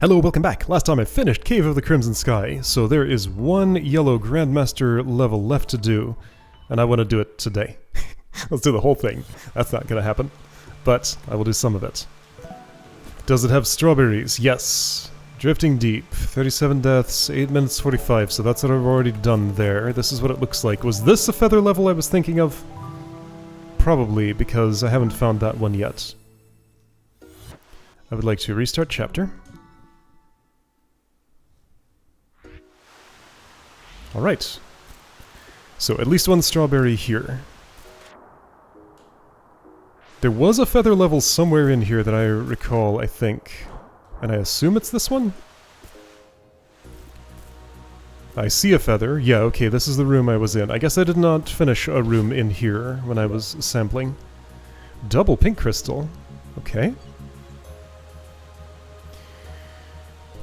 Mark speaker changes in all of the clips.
Speaker 1: Hello, welcome back. Last time I finished Cave of the Crimson Sky, so there is one yellow Grandmaster level left to do, and I want to do it today. Let's do the whole thing. That's not going to happen, but I will do some of it. Does it have strawberries? Yes. Drifting Deep, 37 deaths, 8 minutes 45, so that's what I've already done there. This is what it looks like. Was this a feather level I was thinking of? Probably, because I haven't found that one yet. I would like to restart chapter. Alright. So at least one strawberry here. There was a feather level somewhere in here that I recall, I think. And I assume it's this one? I see a feather. Yeah, okay, this is the room I was in. I guess I did not finish a room in here when I was sampling. Double pink crystal. Okay.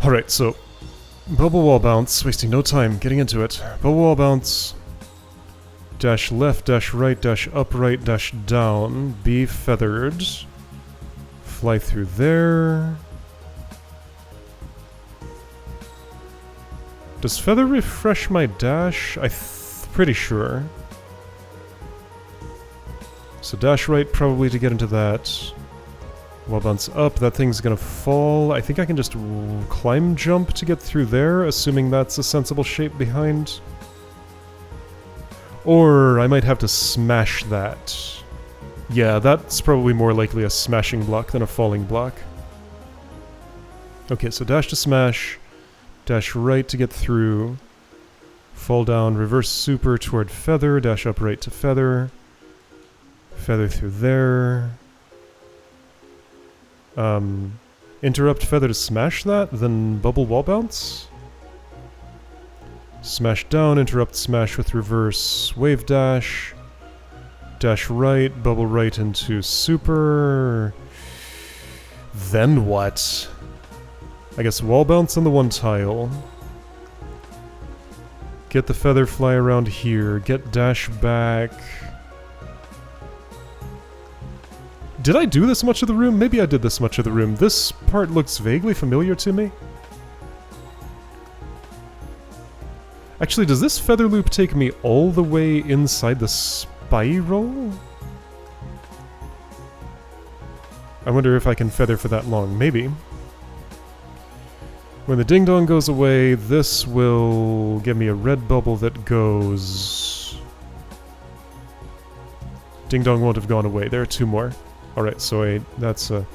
Speaker 1: Alright, so bubble wall bounce, wasting no time, getting into it. Bubble wall bounce, dash left, dash right, dash upright, dash down, be feathered, fly through there. Does feather refresh my dash? Pretty sure. So dash right probably to get into that. Wall bounce up, that thing's gonna fall. I think I can just climb jump to get through there, assuming that's a sensible shape behind. Or I might have to smash that. Yeah, that's probably more likely a smashing block than a falling block. Okay, so dash to smash, dash right to get through, fall down, reverse super toward feather, dash upright to feather, feather through there. Interrupt feather to smash that, then bubble wall bounce. Smash down, interrupt smash with reverse, wave dash. Dash right, bubble right into super. Then what? I guess wall bounce on the one tile. Get the feather fly around here, get dash back. Did I do this much of the room? Maybe I did this much of the room. This part looks vaguely familiar to me. Actually, does this feather loop take me all the way inside the spiral? I wonder if I can feather for that long. Maybe. When the ding-dong goes away, this will give me a red bubble that goes... Ding-dong won't have gone away. There are two more. Alright, so that's a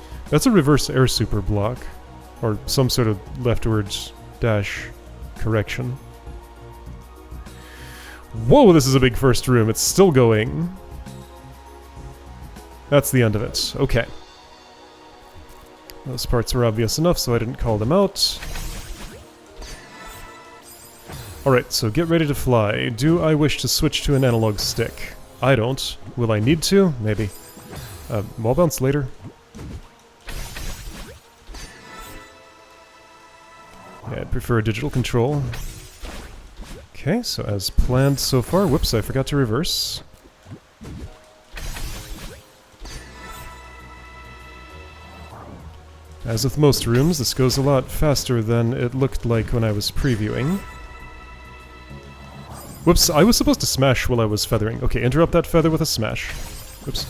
Speaker 1: reverse air super block. Or some sort of leftwards dash correction. Whoa, this is a big first room. It's still going. That's the end of it. Okay. Those parts were obvious enough, so I didn't call them out. Alright, so get ready to fly. Do I wish to switch to an analog stick? I don't. Will I need to? Maybe. Wall bounce later. Yeah, I'd prefer a digital control. Okay, so as planned so far. Whoops, I forgot to reverse. As with most rooms, this goes a lot faster than it looked like when I was previewing. Whoops, I was supposed to smash while I was feathering. Okay, interrupt that feather with a smash. Whoops.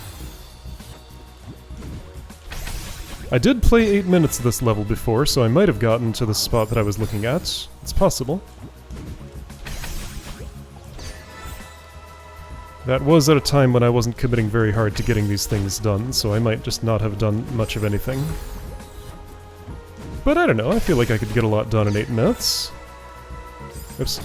Speaker 1: I did play 8 minutes of this level before, so I might have gotten to the spot that I was looking at. It's possible. That was at a time when I wasn't committing very hard to getting these things done, so I might just not have done much of anything. But I don't know, I feel like I could get a lot done in 8 minutes. Oops.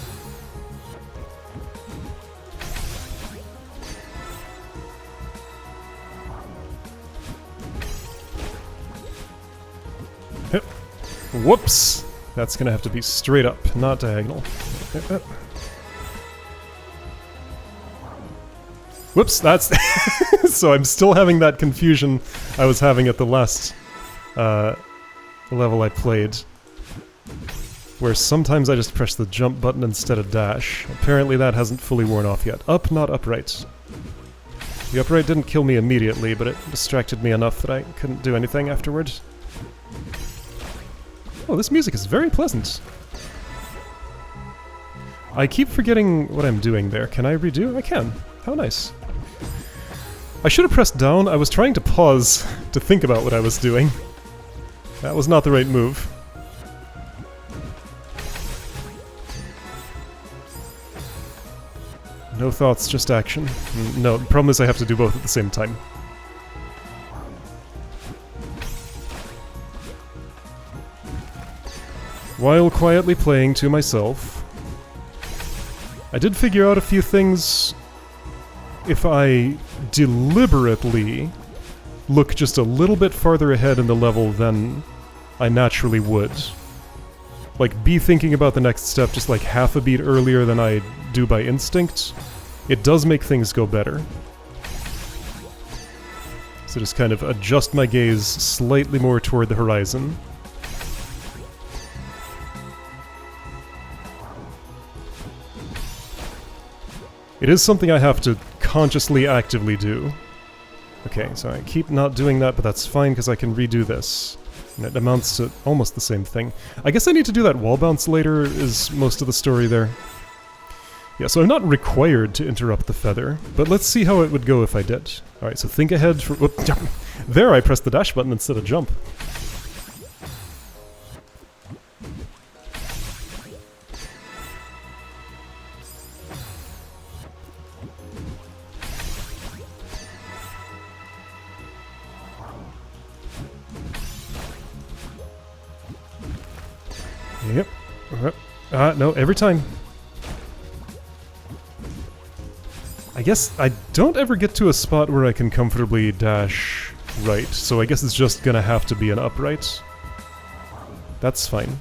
Speaker 1: Whoops! That's gonna have to be straight up, not diagonal. Whoops, that's... So I'm still having that confusion I was having at the last level I played. Where sometimes I just press the jump button instead of dash. Apparently that hasn't fully worn off yet. Up, not upright. The upright didn't kill me immediately, but it distracted me enough that I couldn't do anything afterward. Oh, this music is very pleasant. I keep forgetting what I'm doing there. Can I redo? I can. How nice. I should have pressed down. I was trying to pause to think about what I was doing. That was not the right move. No thoughts, just action. No, the problem is I have to do both at the same time. While quietly playing to myself, I did figure out a few things. If I deliberately look just a little bit farther ahead in the level than I naturally would, like be thinking about the next step just like half a beat earlier than I do by instinct, it does make things go better. So just kind of adjust my gaze slightly more toward the horizon. It is something I have to consciously, actively do. Okay, so I keep not doing that, but that's fine because I can redo this. And it amounts to almost the same thing. I guess I need to do that wall bounce later, is most of the story there. Yeah, so I'm not required to interrupt the feather, but let's see how it would go if I did. Alright, so think ahead for... Whoop, there I pressed the dash button instead of jump. Yep. No, every time. I guess I don't ever get to a spot where I can comfortably dash right, so I guess it's just gonna have to be an upright. That's fine.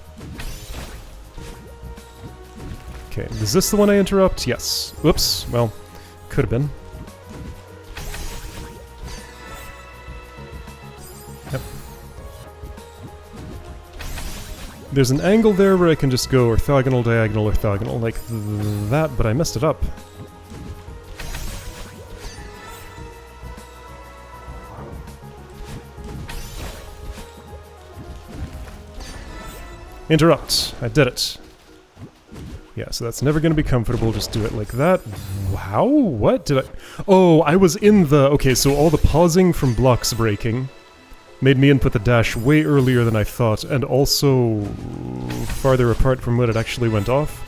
Speaker 1: Okay, is this the one I interrupt? Yes. Whoops. Well, could have been. Yep. There's an angle there where I can just go orthogonal, diagonal, orthogonal, like that, but I messed it up. Interrupt. I did it. Yeah, so that's never going to be comfortable. Just do it like that. Wow, what did I... Oh, I was in the... Okay, so all the pausing from blocks breaking made me input the dash way earlier than I thought, and also farther apart from when it actually went off.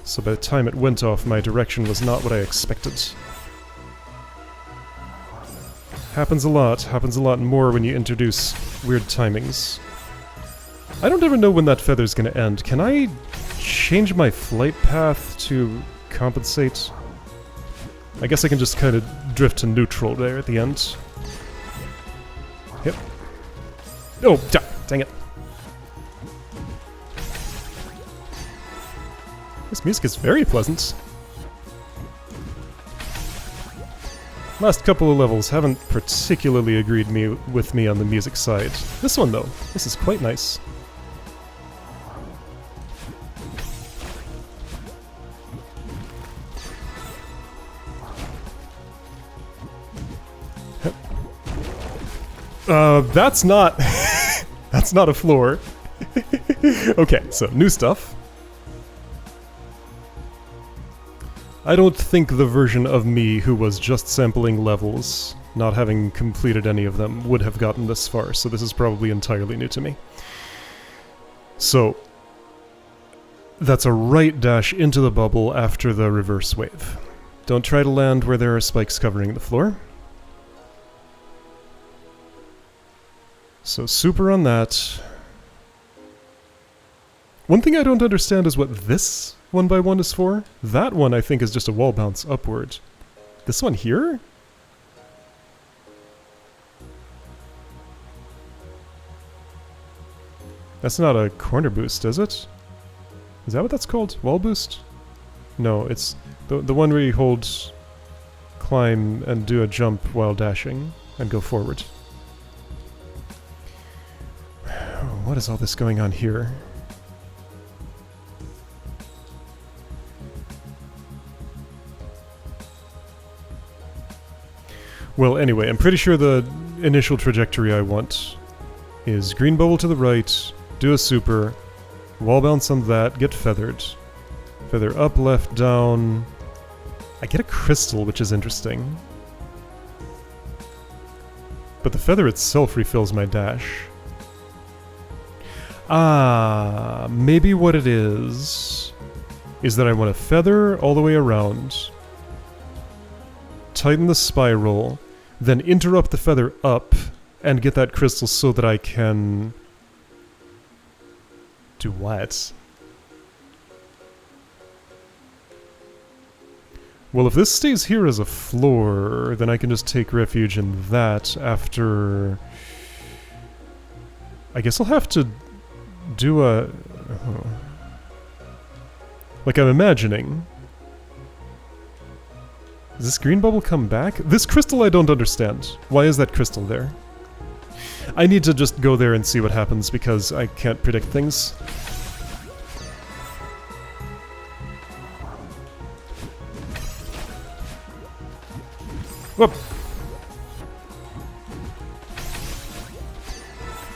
Speaker 1: So by the time it went off, my direction was not what I expected. Happens a lot more when you introduce weird timings. I don't ever know when that feather's gonna end. Can I change my flight path to compensate? I guess I can just kind of drift to neutral there at the end. Yep. Oh, dang it. This music is very pleasant. Last couple of levels haven't particularly agreed with me on the music side. This one, though, this is quite nice. That's not... that's not a floor. Okay, so new stuff. I don't think the version of me who was just sampling levels, not having completed any of them, would have gotten this far, so this is probably entirely new to me. So, that's a right dash into the bubble after the reverse wave. Don't try to land where there are spikes covering the floor. So super on that. One thing I don't understand is what this 1x1 is for. That one I think is just a wall bounce upward. This one here? That's not a corner boost, is it? Is that what that's called? Wall boost? No, it's the one where you hold climb and do a jump while dashing and go forward. What is all this going on here? Well, anyway, I'm pretty sure the initial trajectory I want is green bubble to the right, do a super, wall bounce on that, get feathered. Feather up, left, down. I get a crystal, which is interesting. But the feather itself refills my dash. Ah, maybe what it is that I want a feather all the way around, tighten the spiral, then interrupt the feather up, and get that crystal so that I can... do what? Well, if this stays here as a floor, then I can just take refuge in that after... I guess I'll have to do a... Like I'm imagining. Does this green bubble come back? This crystal I don't understand. Why is that crystal there? I need to just go there and see what happens because I can't predict things. Whoop!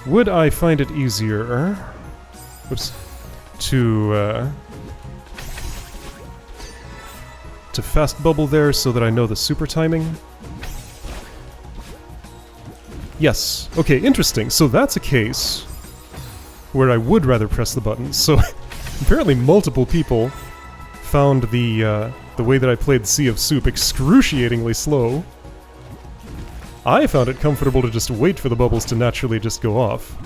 Speaker 1: Would I find it easier... Whoops. To fast bubble there so that I know the super timing? Yes. Okay, interesting. So that's a case where I would rather press the button. So apparently multiple people found the way that I played Sea of Soup excruciatingly slow. I found it comfortable to just wait for the bubbles to naturally just go off.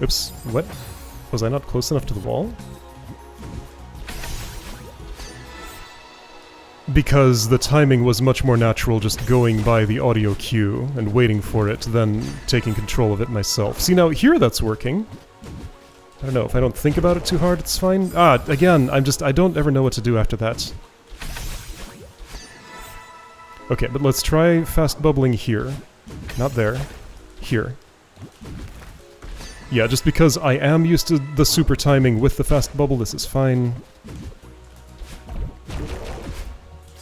Speaker 1: Oops, what? Was I not close enough to the wall? Because the timing was much more natural just going by the audio cue and waiting for it than taking control of it myself. See, now here that's working. I don't know, if I don't think about it too hard, it's fine. Ah, again, I don't ever know what to do after that. Okay, but let's try fast bubbling here. Not there. Here. Yeah, just because I am used to the super timing with the fast bubble, this is fine.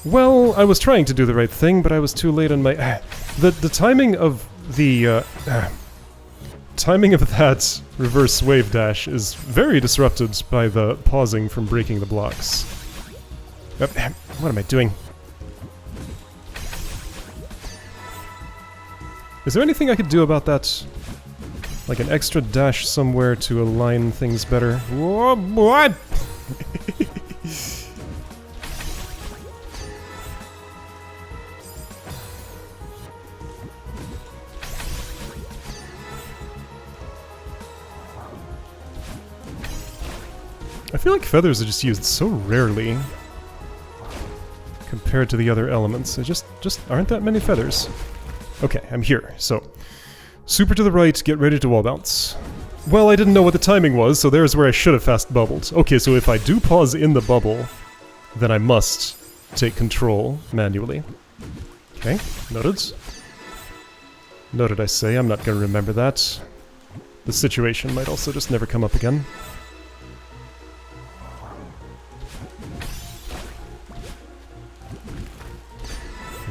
Speaker 1: Well, I was trying to do the right thing, but I was too late on my... The timing of the... timing of that reverse wave dash is very disrupted by the pausing from breaking the blocks. What am I doing? Is there anything I could do about that? Like an extra dash somewhere to align things better? Whoa, what? I feel like feathers are just used so rarely compared to the other elements. There just aren't that many feathers. Okay, I'm here, so... Super to the right, get ready to wall bounce. Well, I didn't know what the timing was, so there's where I should have fast bubbled. Okay, so if I do pause in the bubble, then I must take control manually. Okay, noted. Noted, I say. I'm not going to remember that. The situation might also just never come up again.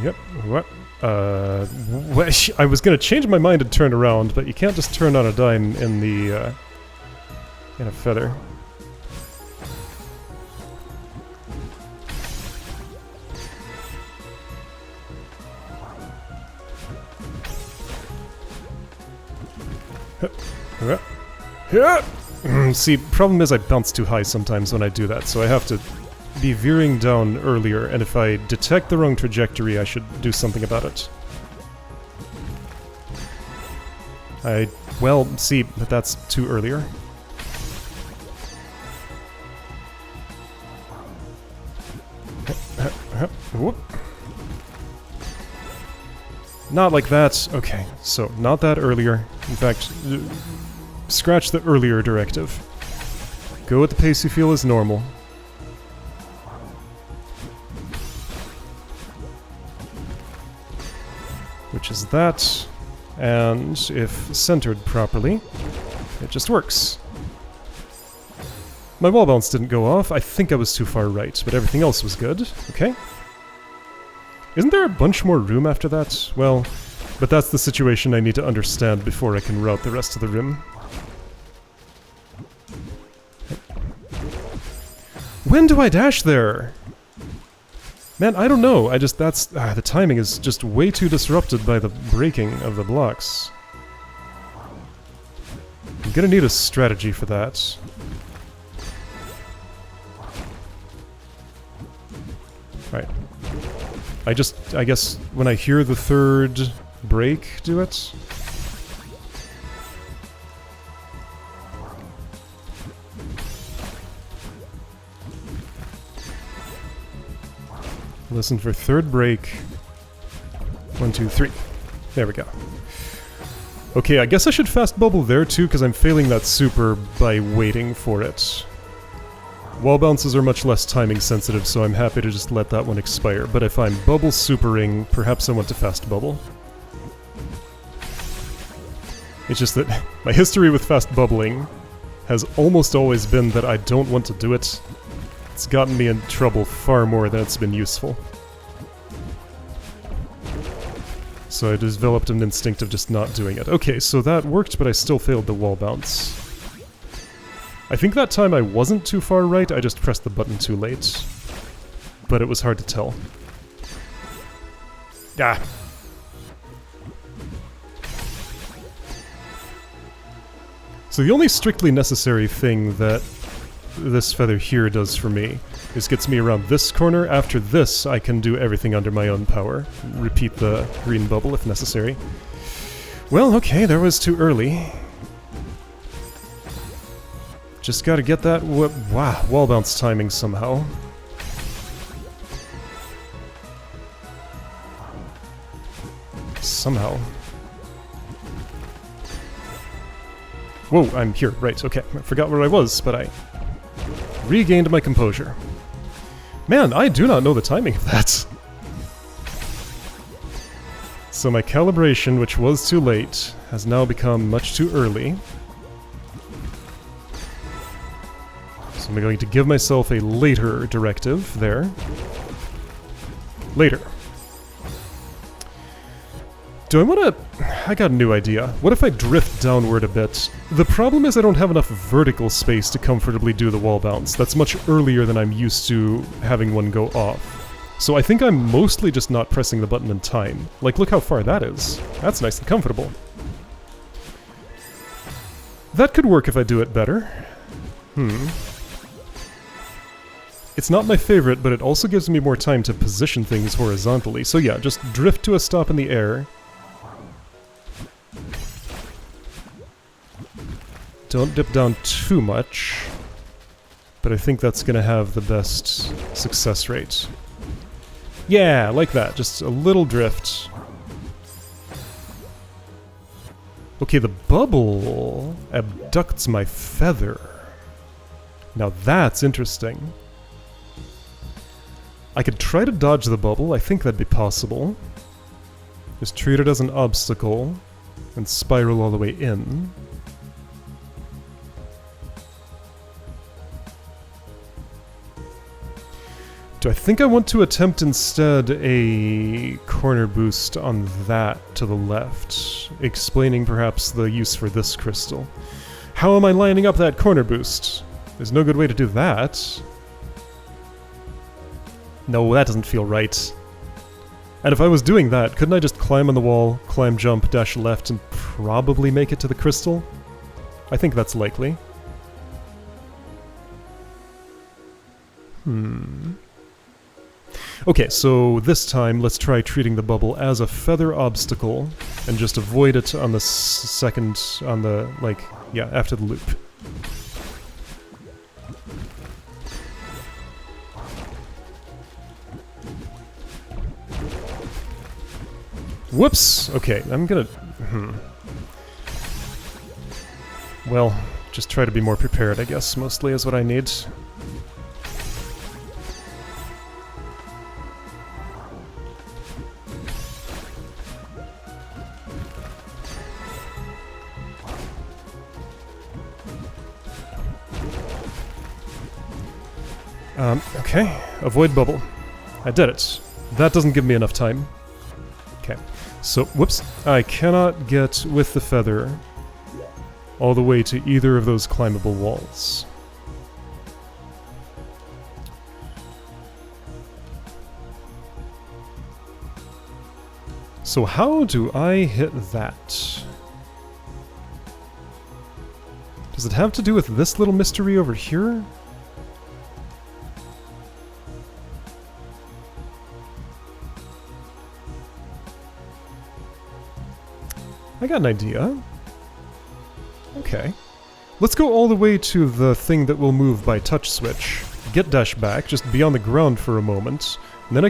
Speaker 1: Yep, what? I was gonna change my mind and turn around, but you can't just turn on a dime in the, in a feather. See, problem is I bounce too high sometimes when I do that, so I have to be veering down earlier, and if I detect the wrong trajectory, I should do something about it. Well, see, but that's too earlier. Whoop. Not like that. Okay, so not that earlier. In fact, scratch the earlier directive. Go at the pace you feel is normal. Which is that, and if centered properly, it just works. My wall bounce didn't go off. I think I was too far right, but everything else was good. Okay. Isn't there a bunch more room after that? Well, but that's the situation I need to understand before I can route the rest of the room. When do I dash there? Man, I don't know. The timing is just way too disrupted by the breaking of the blocks. I'm gonna need a strategy for that. Right. I guess when I hear the third break, do it. Listen for third break. 1, 2, 3. There we go. Okay, I guess I should fast bubble there too, because I'm failing that super by waiting for it. Wall bounces are much less timing sensitive, so I'm happy to just let that one expire. But if I'm bubble supering, perhaps I want to fast bubble. It's just that my history with fast bubbling has almost always been that I don't want to do it. It's gotten me in trouble far more than it's been useful. So I developed an instinct of just not doing it. Okay, so that worked, but I still failed the wall bounce. I think that time I wasn't too far right, I just pressed the button too late. But it was hard to tell. Ah! So the only strictly necessary thing that this feather here does for me is gets me around this corner. After this, I can do everything under my own power. Repeat the green bubble if necessary. Well, okay, that was too early. Just gotta get that wall bounce timing somehow. Somehow. Whoa, I'm here. Right, okay. I forgot where I was, but I regained my composure. Man, I do not know the timing of that. So my calibration, which was too late, has now become much too early. So I'm going to give myself a later directive there. Later. Do I want to... I got a new idea. What if I drift downward a bit? The problem is I don't have enough vertical space to comfortably do the wall bounce. That's much earlier than I'm used to having one go off. So I think I'm mostly just not pressing the button in time. Like, look how far that is. That's nice and comfortable. That could work if I do it better. It's not my favorite, but it also gives me more time to position things horizontally. So yeah, just drift to a stop in the air. Don't dip down too much, but I think that's gonna have the best success rate. Yeah, like that, just a little drift. Okay, the bubble abducts my feather. Now that's interesting. I could try to dodge the bubble, I think that'd be possible. Just treat it as an obstacle and spiral all the way in. Do I think I want to attempt instead a corner boost on that to the left, explaining perhaps the use for this crystal? How am I lining up that corner boost? There's no good way to do that. No, that doesn't feel right. And if I was doing that, couldn't I just climb on the wall, climb, jump, dash left, and probably make it to the crystal? I think that's likely. Okay, so this time let's try treating the bubble as a feather obstacle and just avoid it on the second, on the, like, yeah, after the loop. Whoops! Okay, I'm gonna... Well, just try to be more prepared, I guess, mostly is what I need. Okay, avoid bubble. I did it. That doesn't give me enough time. Okay, so, whoops. I cannot get with the feather all the way to either of those climbable walls. So how do I hit that? Does it have to do with this little mystery over here? I got an idea. Okay. Let's go all the way to the thing that will move by touch switch. Get dash back, just be on the ground for a moment. And then I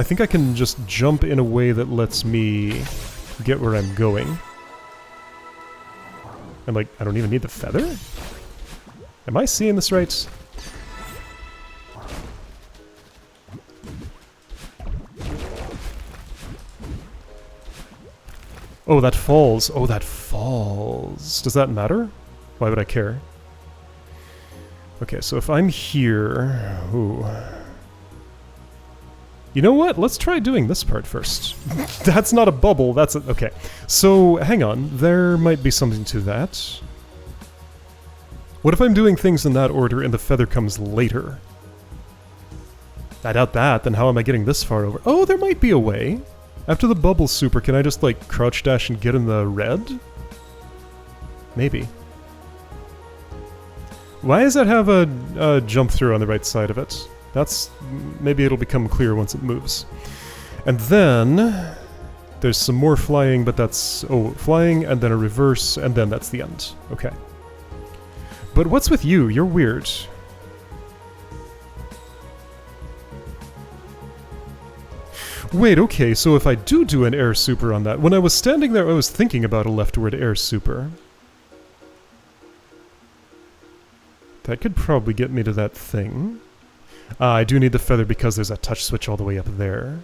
Speaker 1: think I can just jump in a way that lets me get where I'm going. And like, I don't even need the feather? Am I seeing this right? Oh, that falls. Oh, that falls. Does that matter? Why would I care? Okay, so if I'm here... Ooh. You know what? Let's try doing this part first. That's not a bubble, that's a... Okay. So, hang on. There might be something to that. What if I'm doing things in that order and the feather comes later? I doubt that, then how am I getting this far over? Oh, there might be a way. After the bubble super, can I just, like, crouch dash and get in the red? Maybe. Why does that have a jump through on the right side of it? That's... maybe it'll become clear once it moves. And then... there's some more flying, but that's... oh, flying, and then a reverse, and then that's the end. Okay. But what's with you? You're weird. Wait, okay, so if I do an air super on that... when I was standing there, I was thinking about a leftward air super. That could probably get me to that thing. I do need the feather because there's a touch switch all the way up there.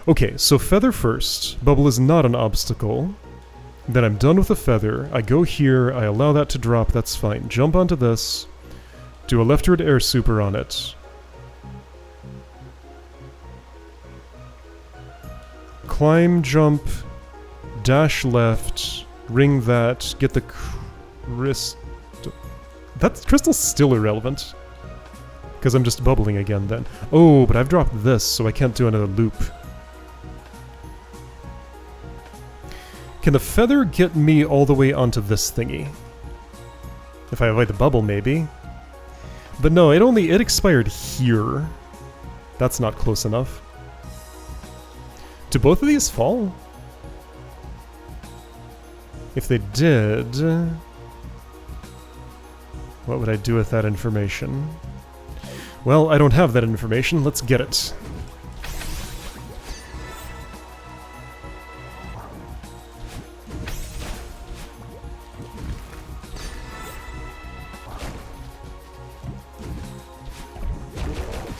Speaker 1: Okay, so feather first. Bubble is not an obstacle. Then I'm done with the feather. I go here, I allow that to drop, that's fine. Jump onto this. Do a leftward air super on it. Climb, jump, dash left, ring that, get the crystal... That crystal's still irrelevant. Because I'm just bubbling again then. Oh, but I've dropped this, so I can't do another loop. Can the feather get me all the way onto this thingy? If I avoid the bubble, maybe. But no, it expired here. That's not close enough. Do both of these fall? If they did... what would I do with that information? Well, I don't have that information. Let's get it.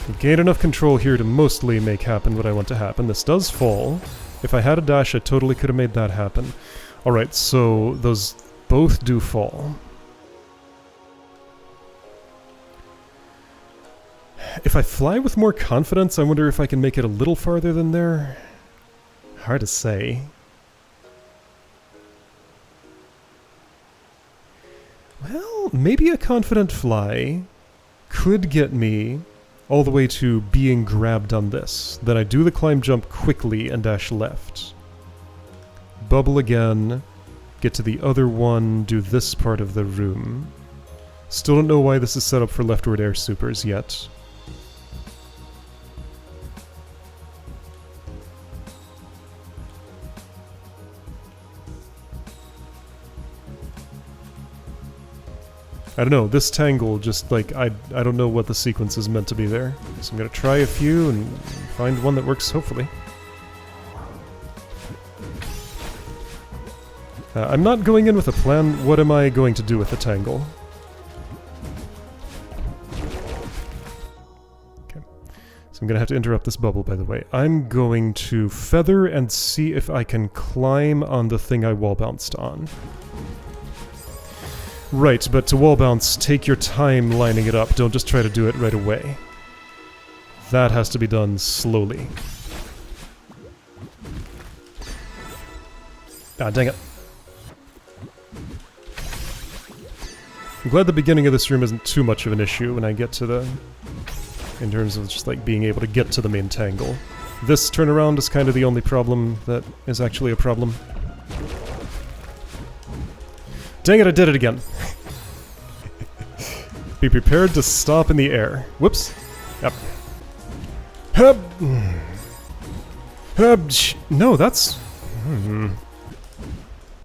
Speaker 1: I've gained enough control here to mostly make happen what I want to happen. This does fall. If I had a dash, I totally could have made that happen. Alright, so those both do fall. If I fly with more confidence, I wonder if I can make it a little farther than there. Hard to say. Well, maybe a confident fly could get me all the way to being grabbed on this. Then I do the climb jump quickly and dash left. Bubble again, get to the other one, do this part of the room. Still don't know why this is set up for leftward air supers yet. I don't know, this tangle just like, I don't know what the sequence is meant to be there. So I'm gonna try a few and find one that works, hopefully. I'm not going in with a plan. What am I going to do with the tangle? Okay. So I'm gonna have to interrupt this bubble, by the way. I'm going to feather and see if I can climb on the thing I wall bounced on. Right, but to wall bounce, take your time lining it up. Don't just try to do it right away. That has to be done slowly. Ah, dang it. I'm glad the beginning of this room isn't too much of an issue when I get to the... in terms of just like being able to get to the main tangle. This turnaround is kind of the only problem that is actually a problem. Dang it, I did it again. Be prepared to stop in the air. Whoops. Yep. Hup. No, that's...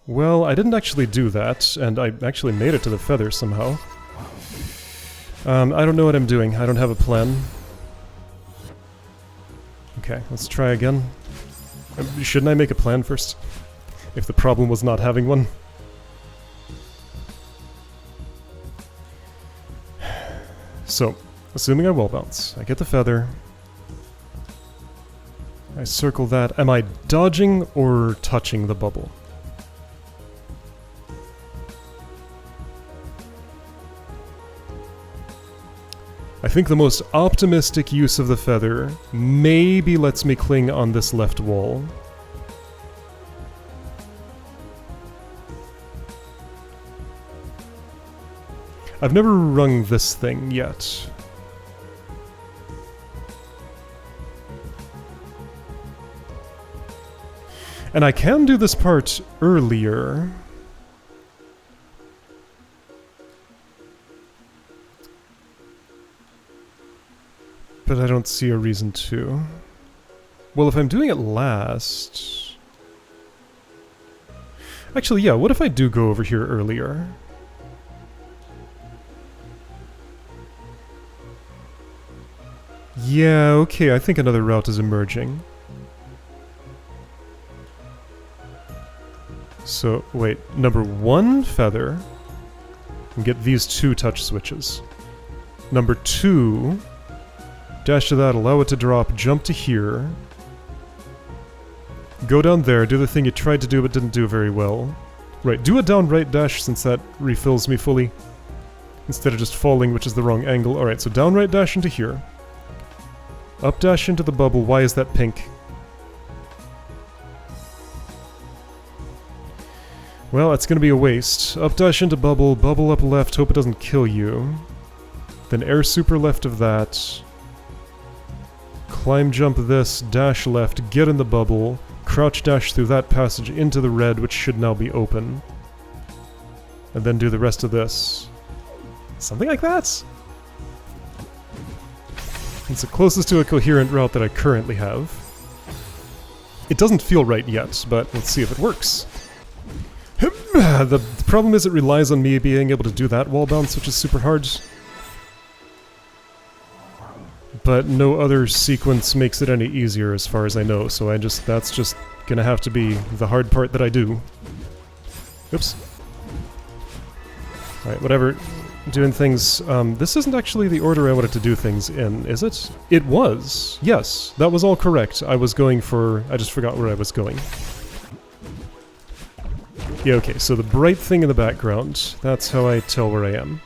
Speaker 1: Well, I didn't actually do that, and I actually made it to the feather somehow. I don't know what I'm doing. I don't have a plan. Okay, let's try again. Shouldn't I make a plan first? If the problem was not having one? So, assuming I wall bounce, I get the feather. I circle that. Am I dodging or touching the bubble? I think the most optimistic use of the feather maybe lets me cling on this left wall. I've never rung this thing yet. And I can do this part earlier. But I don't see a reason to. Well, if I'm doing it last... Actually, yeah, what if I do go over here earlier? Yeah, okay, I think another route is emerging. So, wait, number 1, feather. And get these 2 touch switches. Number 2... Dash to that, allow it to drop, jump to here. Go down there, do the thing you tried to do but didn't do very well. Right, do a down right dash since that refills me fully. Instead of just falling, which is the wrong angle. Alright, so down right dash into here. Up dash into the bubble, why is that pink? Well, that's gonna be a waste. Up dash into bubble, bubble up left, hope it doesn't kill you. Then air super left of that. Climb jump this, dash left, get in the bubble, crouch dash through that passage into the red, which should now be open. And then do the rest of this. Something like that? It's the closest to a coherent route that I currently have. It doesn't feel right yet, but let's see if it works. The problem is it relies on me being able to do that wall bounce, which is super hard. But no other sequence makes it any easier as far as I know, so that's just gonna have to be the hard part that I do. Oops. Alright, whatever. Doing things, this isn't actually the order I wanted to do things in, is it? It was! Yes, that was all correct. I just forgot where I was going. Yeah, okay, so the bright thing in the background, that's how I tell where I am.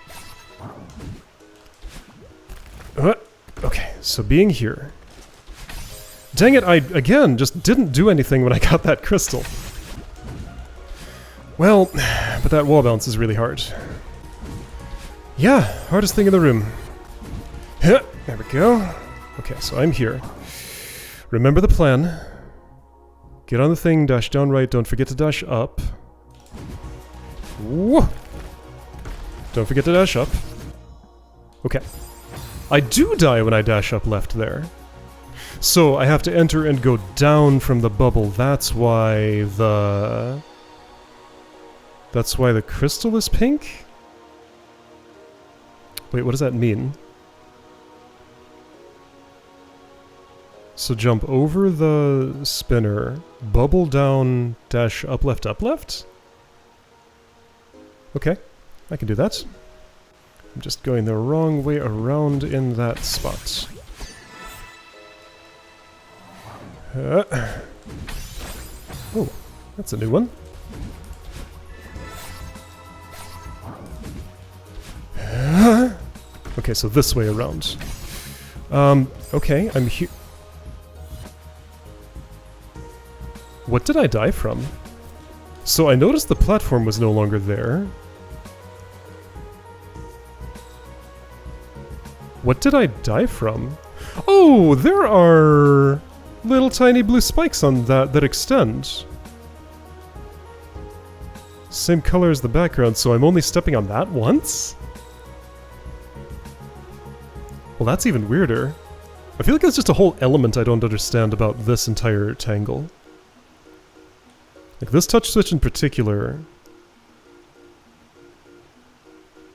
Speaker 1: Okay, so being here. Dang it, I, again, just didn't do anything when I got that crystal. Well, but that wall bounce is really hard. Yeah, hardest thing in the room. There we go. Okay, so I'm here. Remember the plan. Get on the thing, dash down right, don't forget to dash up. Whoa! Don't forget to dash up. Okay. I do die when I dash up left there. So I have to enter and go down from the bubble. That's why the crystal is pink? Wait, what does that mean? So jump over the spinner, bubble down, dash up left, up left? Okay, I can do that. I'm just going the wrong way around in that spot. Oh, that's a new one. Okay, so this way around. Okay, I'm here. What did I die from? So I noticed the platform was no longer there. What did I die from? Oh, there are... little tiny blue spikes on that extend. Same color as the background, so I'm only stepping on that once? Well, that's even weirder. I feel like there's just a whole element I don't understand about this entire tangle. Like this touch switch in particular.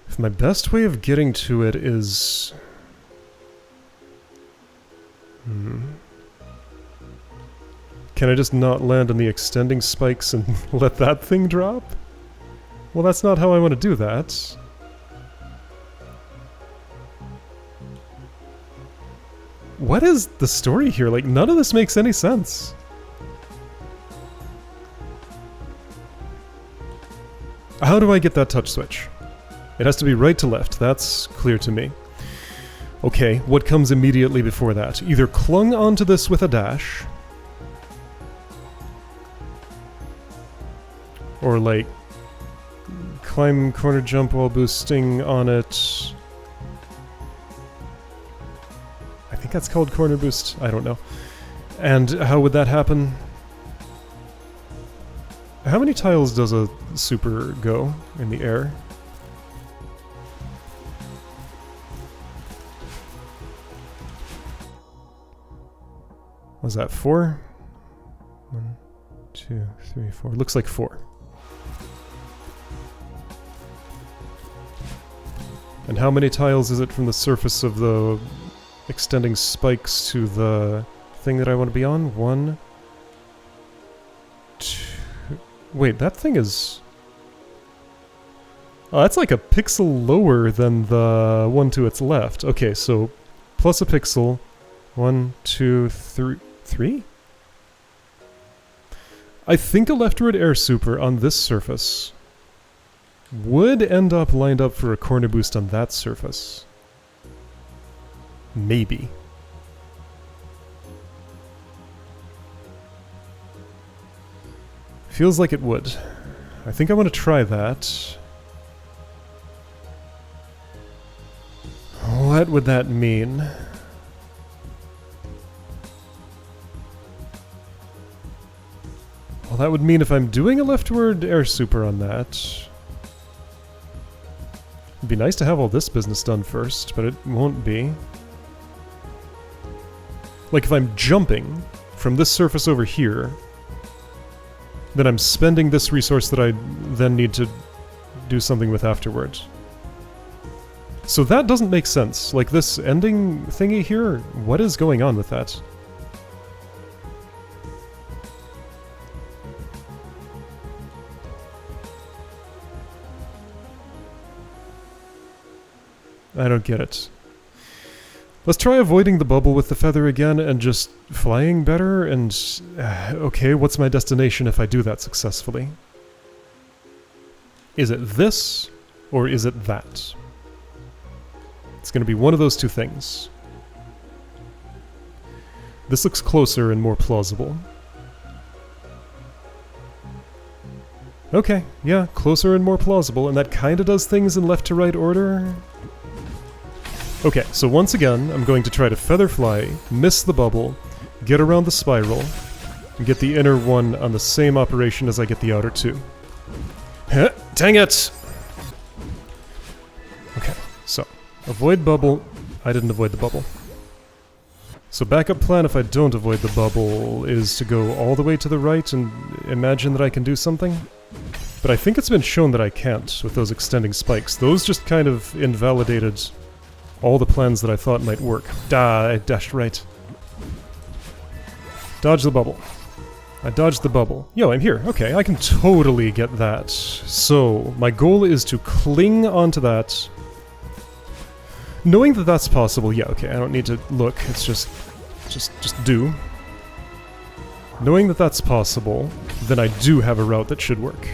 Speaker 1: If my best way of getting to it is... Can I just not land on the extending spikes and let that thing drop? Well, that's not how I want to do that. What is the story here? Like, none of this makes any sense. How do I get that touch switch? It has to be right to left, that's clear to me. Okay, what comes immediately before that? Either clung onto this with a dash, or like, climb corner jump while boosting on it. I think that's called corner boost, I don't know. And how would that happen? How many tiles does a super go in the air? Was that 4? 1, 2, 3, 4. Looks like 4. And how many tiles is it from the surface of the extending spikes to the thing that I want to be on? 1, 2... Wait, that thing is... Oh, that's like a pixel lower than the one to its left. Okay, so plus a pixel. 1, 2, 3... 3? I think a leftward air super on this surface would end up lined up for a corner boost on that surface. Maybe. Feels like it would. I think I want to try that. What would that mean? Well, that would mean if I'm doing a leftward air super on that... It'd be nice to have all this business done first, but it won't be. Like if I'm jumping from this surface over here, then I'm spending this resource that I then need to do something with afterwards. So that doesn't make sense. Like this ending thingy here, what is going on with that? I don't get it. Let's try avoiding the bubble with the feather again and just flying better and... okay, what's my destination if I do that successfully? Is it this, or is it that? It's going to be one of those two things. This looks closer and more plausible. Okay, yeah, closer and more plausible, and that kind of does things in left to right order. Okay, so once again, I'm going to try to feather fly, miss the bubble, get around the spiral, and get the inner one on the same operation as I get the outer two. Dang it! Okay, so, avoid bubble. I didn't avoid the bubble. So backup plan if I don't avoid the bubble is to go all the way to the right and imagine that I can do something. But I think it's been shown that I can't with those extending spikes. Those just kind of invalidated all the plans that I thought might work. I dashed right. Dodge the bubble. I dodged the bubble. Yo, I'm here. Okay, I can totally get that. So, my goal is to cling onto that. Knowing that that's possible, yeah, okay, I don't need to look, it's just do. Knowing that that's possible, then I do have a route that should work.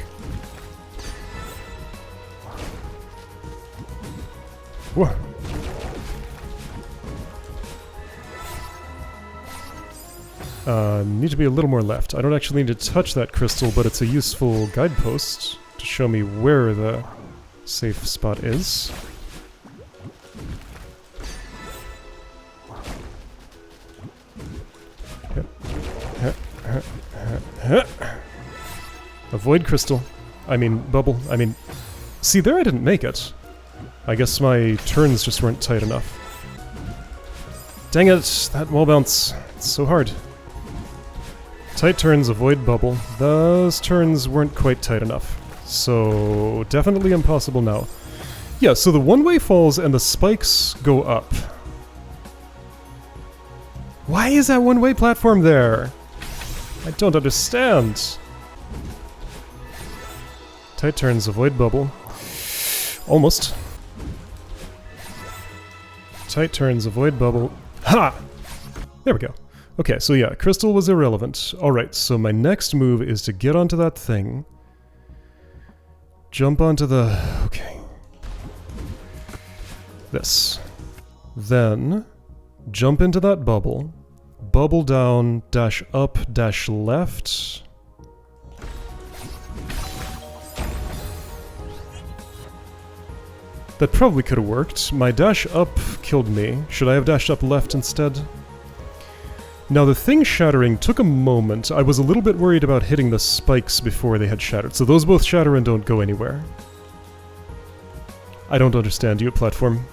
Speaker 1: Whoa. Need to be a little more left. I don't actually need to touch that crystal, but it's a useful guidepost to show me where the safe spot is. Yep. avoid crystal. I mean, bubble. I mean... See, there I didn't make it. I guess my turns just weren't tight enough. Dang it, that wall bounce. It's so hard. Tight turns, avoid bubble. Those turns weren't quite tight enough. So, definitely impossible now. Yeah, so the one-way falls and the spikes go up. Why is that one-way platform there? I don't understand. Tight turns, avoid bubble. Almost. Tight turns, avoid bubble. Ha! There we go. Okay, so yeah, crystal was irrelevant. Alright, so my next move is to get onto that thing. Jump onto the... okay. This. Then, jump into that bubble. Bubble down, dash up, dash left. That probably could have worked. My dash up killed me. Should I have dashed up left instead? Now the thing shattering took a moment. I was a little bit worried about hitting the spikes before they had shattered. So those both shatter and don't go anywhere. I don't understand you, platform.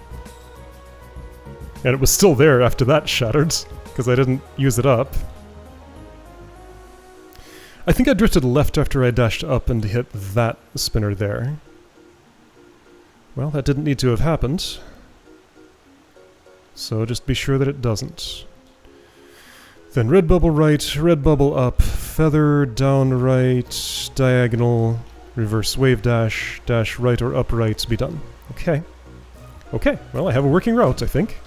Speaker 1: And it was still there after that shattered, because I didn't use it up. I think I drifted left after I dashed up and hit that spinner there. Well, that didn't need to have happened. So just be sure that it doesn't. Then red bubble right, red bubble up, feather down right, diagonal, reverse wave dash, dash right or up right, be done. Okay. Okay, well I have a working route, I think.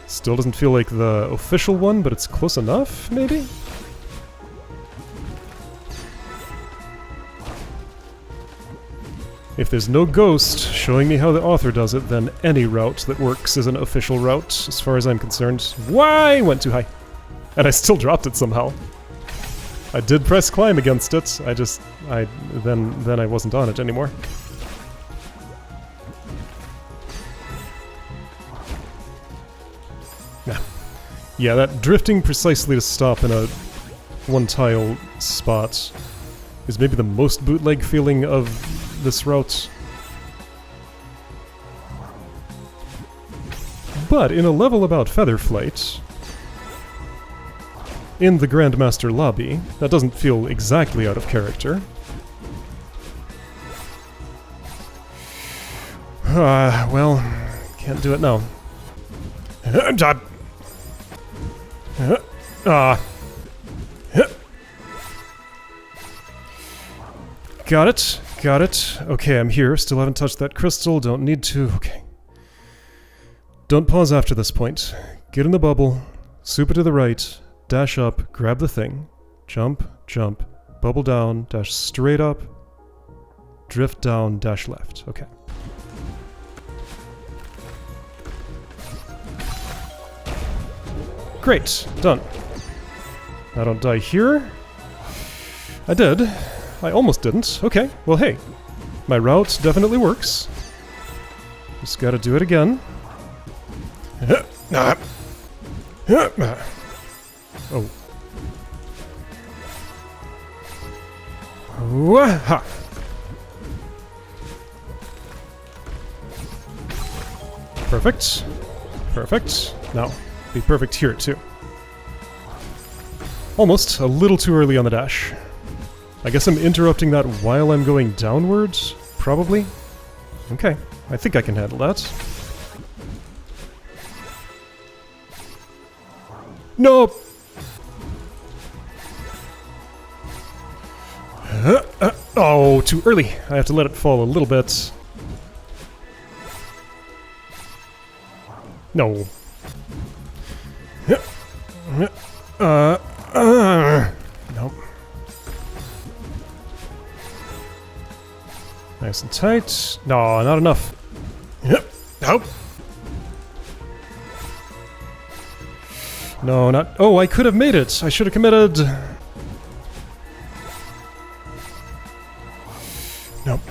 Speaker 1: Still doesn't feel like the official one, but it's close enough, maybe? If there's no ghost showing me how the author does it, then any route that works is an official route, as far as I'm concerned. Why? Went too high. And I still dropped it somehow. I did press climb against it, then I wasn't on it anymore. Yeah, that drifting precisely to stop in a one-tile spot is maybe the most bootleg feeling of this route. But in a level about feather flight, in the Grandmaster lobby, that doesn't feel exactly out of character. Well, can't do it now. Got it, got it. Okay, I'm here. Still haven't touched that crystal. Don't need to. Okay. Don't pause after this point. Get in the bubble, super to the right, dash up, grab the thing, jump, jump, bubble down, dash straight up, drift down, dash left. Okay. Great, done. I don't die here. I did. I almost didn't. Okay, well hey. My route definitely works. Just gotta do it again. Oh. Wah-ha. Perfect. Perfect. Now, be perfect here too. Almost a little too early on the dash. I guess I'm interrupting that while I'm going downwards? Probably? Okay, I think I can handle that. No! Oh, too early. I have to let it fall a little bit. No. Nope. Nice and tight. No, not enough. Nope. No, not... Oh, I could have made it. I should have committed. Nope.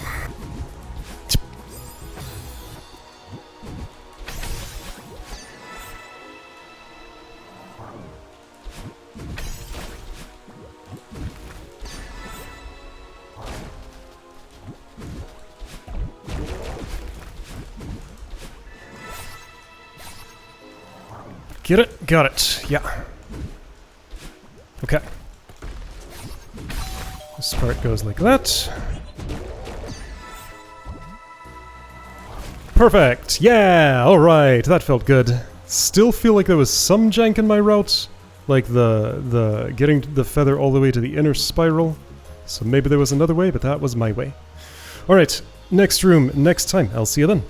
Speaker 1: Get it? Got it. Yeah. Okay. This part goes like that. Perfect! Yeah! Alright, that felt good. Still feel like there was some jank in my route. Like the getting the feather all the way to the inner spiral. So maybe there was another way, but that was my way. Alright, next room, next time. I'll see you then.